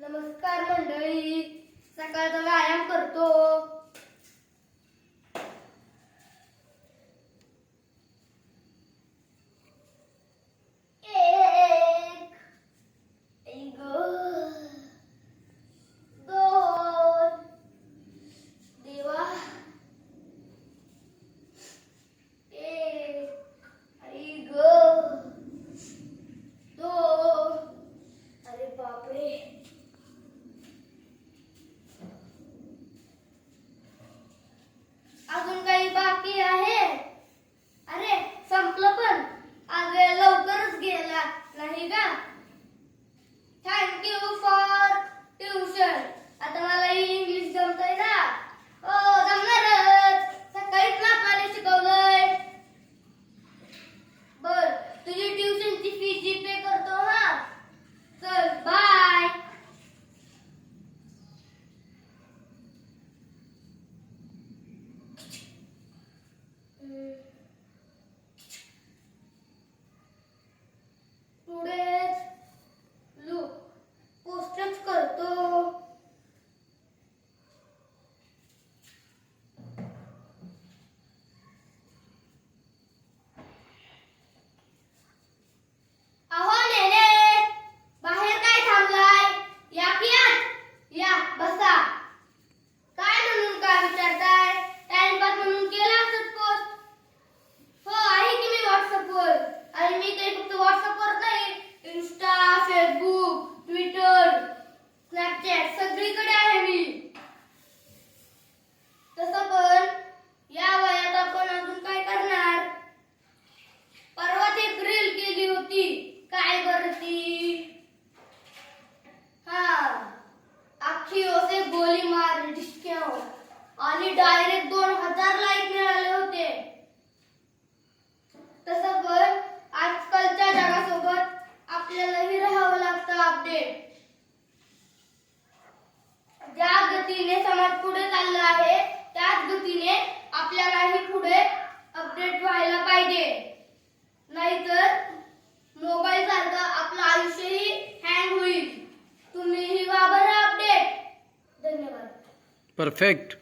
नमस्कार मंडळी, सकाळचा व्यायाम करतो. एक, दोन, देवा, एक, दोन, अरे बापरे, अजून काही बाकी आहे? अरे संपलं पण आज वेळ लवकरच गेला नाही का? Thank you for tuition. आता मला इंग्लिश जमतंय ना? हो जमणारच, सकाळीच नापाने शिकवलंय. बर, तुझी ट्युशनची फी जीपे करतो हा. चल बाय. Today's look posters करतो. अहो नेने, बाहेर काय थांबलाय? या की आत. या बसा. काय म्हणून काय विचारताय? टाइमपास म्हणून केला असत पोस्ट. हो आहे की मी व्हॉट्सअपवर. आणि मी काही फक्त व्हॉट्सअपवर नाही, इंस्टा, फेसबुक, ट्विटर, स्नॅपचॅट सगळीकडे आहे मी. तसं पण या वयात आपण अजून काय करणार? परवाच एक रील केली होती. काय करती? अख्खी ओसे गोली मार डिस्क्यावर आणि डायरेक्ट 2000 लाईक मिळाले होते. तसं पण आजकालच्या जगासोबत आपल्यालाही राहावं लागतं अपडेट. ज्या गतीने समाज पुढे चालला आहे त्याच गतीने आपल्यालाही पुढे अपडेट व्हायला पाहिजे. नाहीतर मोबाईल सारखं आपलं आयुष्यही हँग होईल. तुम्हीही व्हा बरं अपडेट. धन्यवाद. परफेक्ट.